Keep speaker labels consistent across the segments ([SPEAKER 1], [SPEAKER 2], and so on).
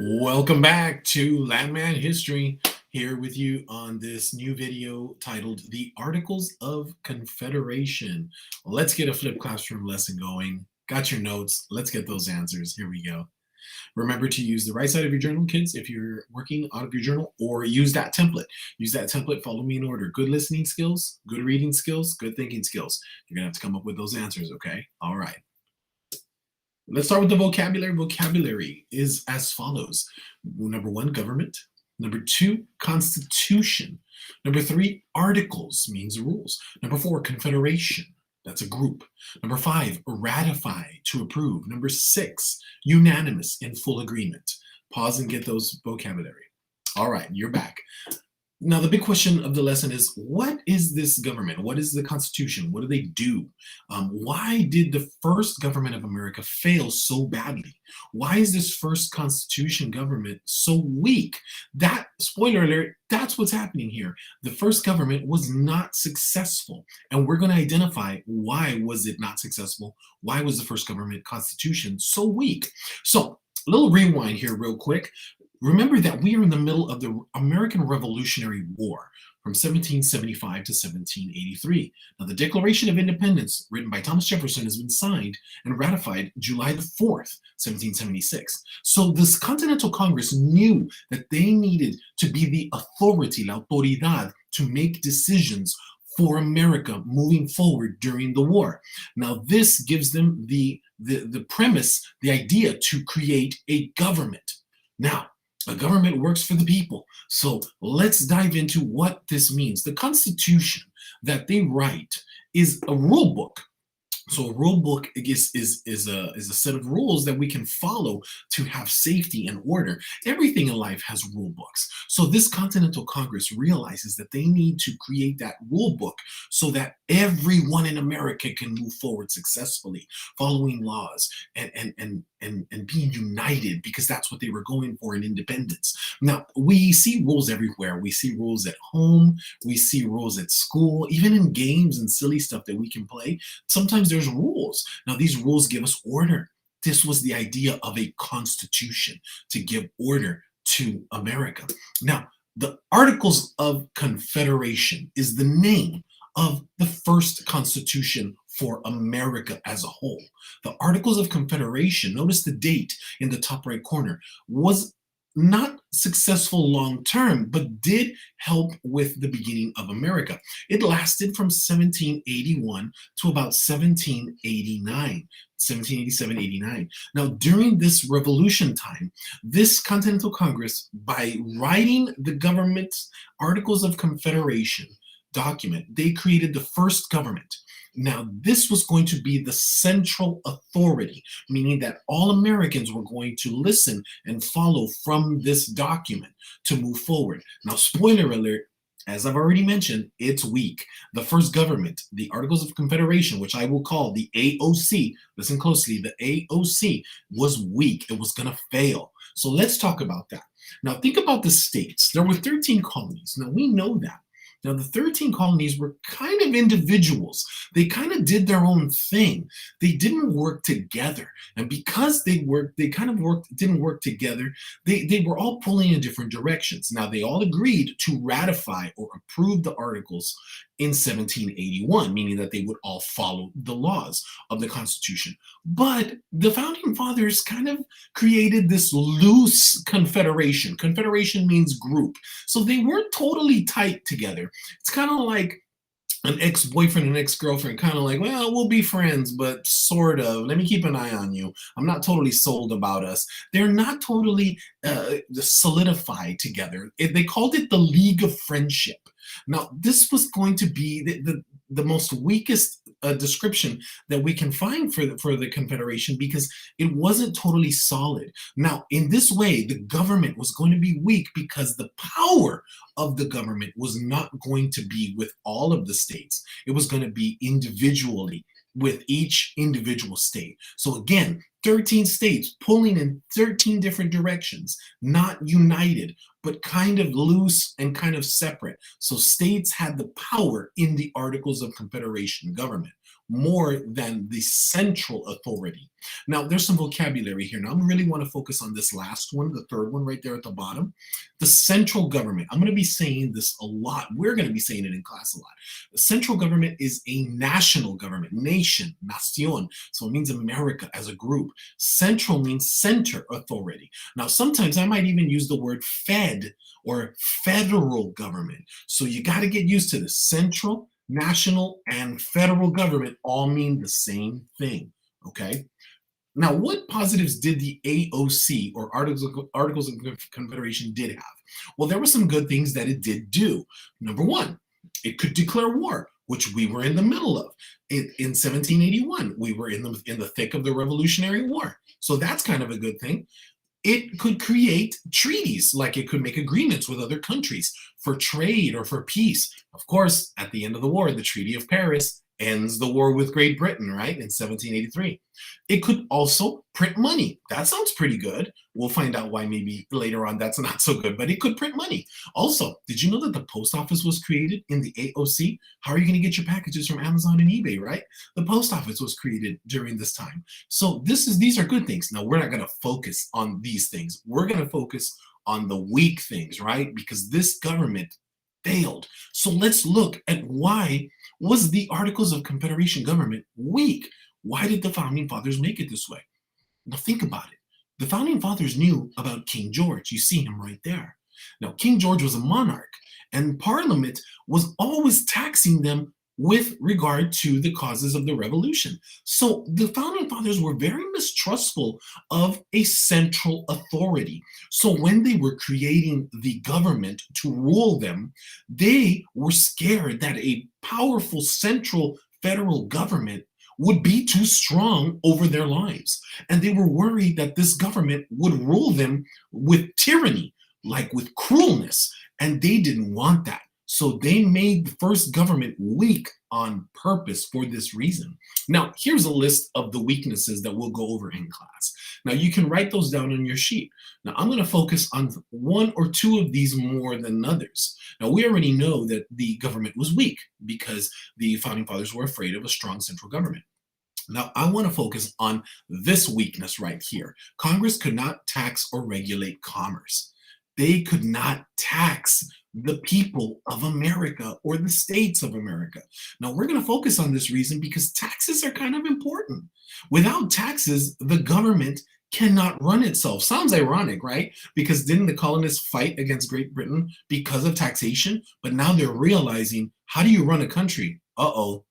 [SPEAKER 1] Welcome back to Landman History, here with you on this new video titled The Articles of Confederation. Let's get a flipped classroom lesson going. Got your notes? Let's get those answers. Here we go. Remember to use the right side of your journal, kids, if you're working out of your journal, or use that template. Use that template, follow me in order. Good listening skills, good reading skills, good thinking skills. You're going to have to come up with those answers, okay? All right. Let's start with the vocabulary. Vocabulary is as follows. Number one, government. Number two, constitution. Number three, articles means rules. Number four, confederation. That's a group. Number five, ratify, to approve. Number six, unanimous, in full agreement. Pause and get those vocabulary. All right, you're back. Now, the big question of the lesson is, what is this government? What is the Constitution? What do they do? Why did the first government of America fail so badly? Why is this first Constitution government so weak? That, spoiler alert, that's what's happening here. The first government was not successful, and we're going to identify why was it not successful? Why was the first government Constitution so weak? So, a little rewind here real quick. Remember that we are in the middle of the American Revolutionary War from 1775 to 1783. Now, the Declaration of Independence, written by Thomas Jefferson, has been signed and ratified July the 4th, 1776. So this Continental Congress knew that they needed to be the authority, la autoridad, to make decisions for America moving forward during the war. Now, this gives them the premise, the idea to create a government. Now, a government works for the people. So let's dive into what this means. The Constitution that they write is a rule book. So a rule book is a set of rules that we can follow to have safety and order. Everything in life has rule books. So this Continental Congress realizes that they need to create that rule book so that everyone in America can move forward successfully, following laws and being united, because that's what they were going for in independence. Now, we see rules everywhere. We see rules at home. We see rules at school, even in games and silly stuff that we can play. Sometimes there's rules. Now, these rules give us order. This was the idea of a constitution, to give order to America. Now, the Articles of Confederation is the name of the first constitution for America as a whole. The Articles of Confederation, notice the date in the top right corner, was not successful long term, but did help with the beginning of America. It lasted from 1781 to about 1789. 1787-89. Now, during this revolution time, this Continental Congress, by writing the government's Articles of Confederation document, they created the first government. Now, this was going to be the central authority, meaning that all Americans were going to listen and follow from this document to move forward. Now, spoiler alert, as I've already mentioned, it's weak. The first government, the Articles of Confederation, which I will call the AOC, listen closely, the AOC was weak. It was going to fail. So let's talk about that. Now, think about the states. There were 13 colonies. Now, we know that. Now, the 13 colonies were kind of individuals. They kind of did their own thing. They didn't work together. And because didn't work together, they were all pulling in different directions. Now, they all agreed to ratify or approve the articles in 1781, meaning that they would all follow the laws of the Constitution. But the Founding Fathers kind of created this loose confederation. Confederation means group. So they weren't totally tight together. It's kind of like an ex-boyfriend and ex-girlfriend, kind of like, well, we'll be friends, but sort of. Let me keep an eye on you. I'm not totally sold about us. They're not totally solidified together. They called it the League of Friendship. Now, this was going to be the most weakest description that we can find for the Confederation, because it wasn't totally solid. Now, in this way, the government was going to be weak because the power of the government was not going to be with all of the states. It was going to be individually with each individual state. So again, 13 states pulling in 13 different directions, not united, but kind of loose and kind of separate. So states had the power in the Articles of Confederation government. more than the central authority. Now, there's some vocabulary here. Now, I really want to focus on this last one, the third one right there at the bottom. The central government. I'm going to be saying this a lot. We're going to be saying it in class a lot. The central government is a national government, nation, nación. So it means America as a group. Central means center authority. Now, sometimes I might even use the word fed or federal government. So you got to get used to this. Central, national, and federal government all mean the same thing, okay? Now, what positives did the AOC, or Articles of Confederation, did have? Well, there were some good things that it did do. Number one, it could declare war, which we were in the middle of. In 1781, we were in the thick of the Revolutionary War. So that's kind of a good thing. It could create treaties, like it could make agreements with other countries for trade or for peace. Of course, at the end of the war, the Treaty of Paris ends the war with Great Britain, right, in 1783. It could also print money. That sounds pretty good. We'll find out why maybe later on that's not so good, but it could print money. Also, did you know that the post office was created in the AOC? How are you going to get your packages from Amazon and eBay, right? The post office was created during this time. So these are good things. Now, we're not going to focus on these things. We're going to focus on the weak things, right? Because this government failed. So let's look at why was the Articles of Confederation government weak? Why did the Founding Fathers make it this way? Now think about it. The Founding Fathers knew about King George. You see him right there. Now, King George was a monarch, and Parliament was always taxing them with regard to the causes of the revolution. So the Founding Fathers were very mistrustful of a central authority. So when they were creating the government to rule them, they were scared that a powerful central federal government would be too strong over their lives. And they were worried that this government would rule them with tyranny, like with cruelness. And they didn't want that. So they made the first government weak on purpose for this reason. Now, here's a list of the weaknesses that we'll go over in class. Now, you can write those down on your sheet. Now, I'm going to focus on one or two of these more than others. Now, we already know that the government was weak because the Founding Fathers were afraid of a strong central government. Now, I want to focus on this weakness right here. Congress could not tax or regulate commerce. They could not tax the people of America or the states of America. Now, we're going to focus on this reason because taxes are kind of important. Without taxes, the government cannot run itself. Sounds ironic, right? Because didn't the colonists fight against Great Britain because of taxation? But now they're realizing, how do you run a country? Uh-oh.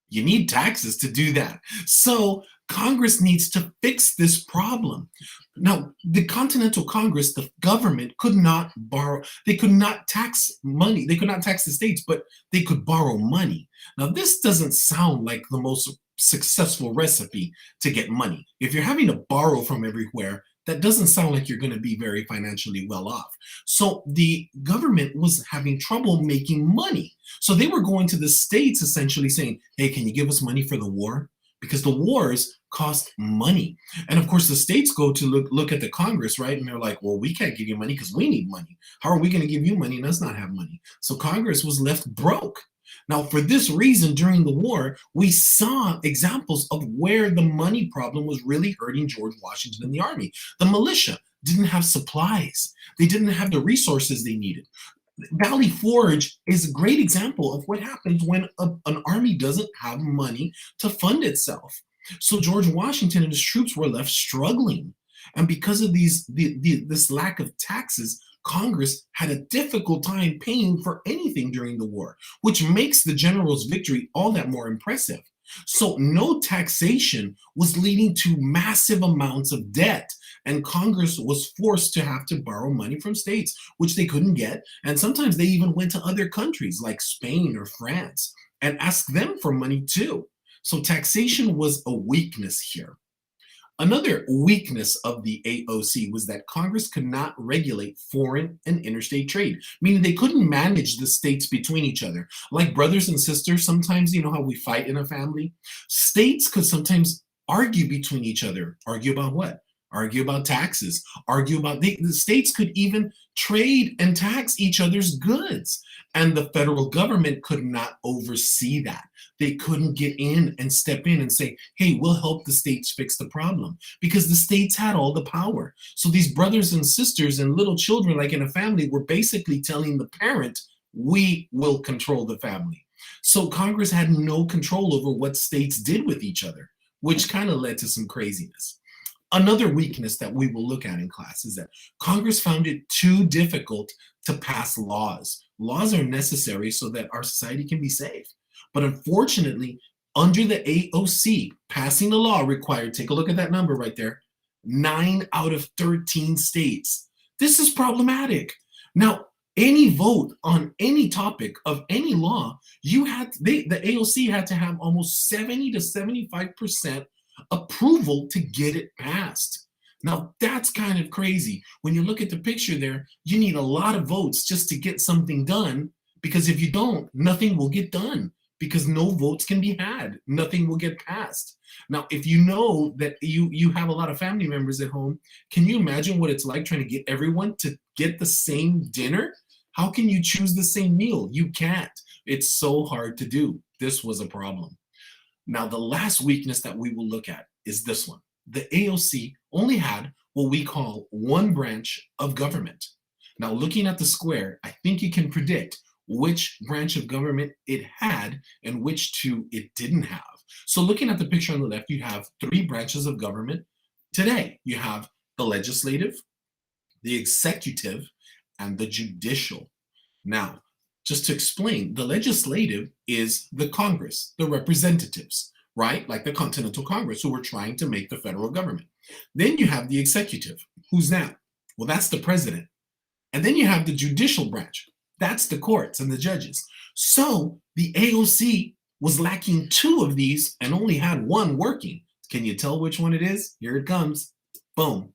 [SPEAKER 1] You need taxes to do that. So Congress needs to fix this problem. Now, the Continental Congress, the government could not borrow, they could not tax money, they could not tax the states, but they could borrow money. Now, this doesn't sound like the most successful recipe to get money. If you're having to borrow from everywhere, that doesn't sound like you're going to be very financially well off. So the government was having trouble making money. So they were going to the states essentially saying, hey, can you give us money for the war? Because the wars cost money. And of course, the states go to look at the Congress, right? And they're like, well, we can't give you money because we need money. How are we going to give you money and us not have money? So Congress was left broke. Now, for this reason, during the war, we saw examples of where the money problem was really hurting George Washington and the army. The militia didn't have supplies. They didn't have the resources they needed. Valley Forge is a great example of what happens when an army doesn't have money to fund itself. So George Washington and his troops were left struggling. And because of this lack of taxes, Congress had a difficult time paying for anything during the war, which makes the general's victory all that more impressive. So no taxation was leading to massive amounts of debt, and Congress was forced to have to borrow money from states, which they couldn't get. And sometimes they even went to other countries like Spain or France and asked them for money too. So taxation was a weakness here. Another weakness of the AOC was that Congress could not regulate foreign and interstate trade, meaning they couldn't manage the states between each other. Like brothers and sisters, sometimes, you know how we fight in a family? States could sometimes argue between each other. Argue about what? Argue about taxes. Argue about the states could even trade and tax each other's goods. And the federal government could not oversee that. They couldn't get in and step in and say, hey, we'll help the states fix the problem, because the states had all the power. So these brothers and sisters and little children, like in a family, were basically telling the parent, we will control the family. So Congress had no control over what states did with each other, which kind of led to some craziness. Another weakness that we will look at in class is that Congress found it too difficult to pass laws. Laws are necessary so that our society can be safe. But unfortunately, under the AOC, passing the law required, take a look at that number right there, 9 out of 13 states. This is problematic. Now, any vote on any topic of any law, the AOC had to have almost 70 to 75% approval to get it passed. Now, that's kind of crazy. When you look at the picture there, you need a lot of votes just to get something done, because if you don't, nothing will get done, because no votes can be had. Nothing will get passed. Now, if you know that you have a lot of family members at home, can you imagine what it's like trying to get everyone to get the same dinner? How can you choose the same meal? You can't. It's so hard to do. This was a problem. Now, the last weakness that we will look at is this one. The AOC only had what we call one branch of government. Now, looking at the square, I think you can predict which branch of government it had and which two it didn't have. So looking at the picture on the left, you have 3 branches of government today. You have the legislative, the executive, and the judicial. Now, just to explain, the legislative is the Congress, the representatives, right? Like the Continental Congress, who were trying to make the federal government. Then you have the executive. Who's that? Well, that's the president. And then you have the judicial branch. That's the courts and the judges. So the AOC was lacking 2 of these and only had 1 working. Can you tell which one it is? Here it comes. Boom.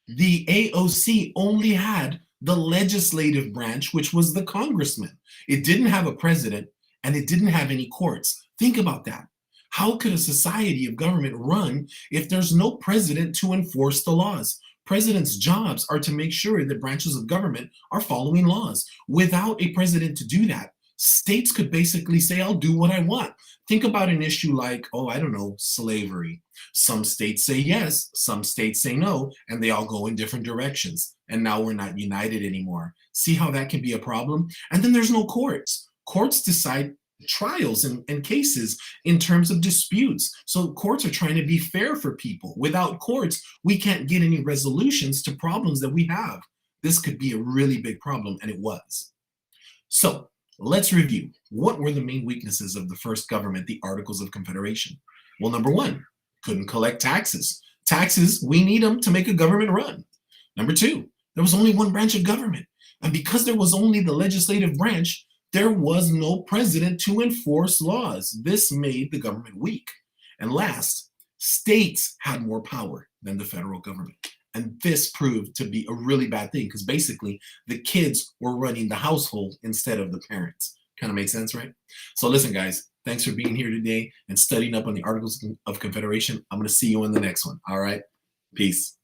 [SPEAKER 1] The AOC only had the legislative branch, which was the congressman. It didn't have a president and it didn't have any courts. Think about that. How could a society of government run if there's no president to enforce the laws? Presidents' jobs are to make sure that branches of government are following laws. Without a president to do that, states could basically say, I'll do what I want. Think about an issue like, oh, I don't know, slavery. Some states say yes, some states say no, and they all go in different directions. And now we're not united anymore. See how that can be a problem? And then there's no courts. Courts decide trials and cases in terms of disputes. So courts are trying to be fair for people. Without courts, we can't get any resolutions to problems that we have. This could be a really big problem, and it was. So let's review. What were the main weaknesses of the first government, the Articles of Confederation? Well, number 1, couldn't collect taxes. Taxes, we need them to make a government run. Number 2, there was only 1 branch of government. And because there was only the legislative branch, there was no president to enforce laws. This made the government weak. And last, states had more power than the federal government. And this proved to be a really bad thing, because basically the kids were running the household instead of the parents. Kind of makes sense, right? So listen, guys, thanks for being here today and studying up on the Articles of Confederation. I'm going to see you in the next one. All right? Peace.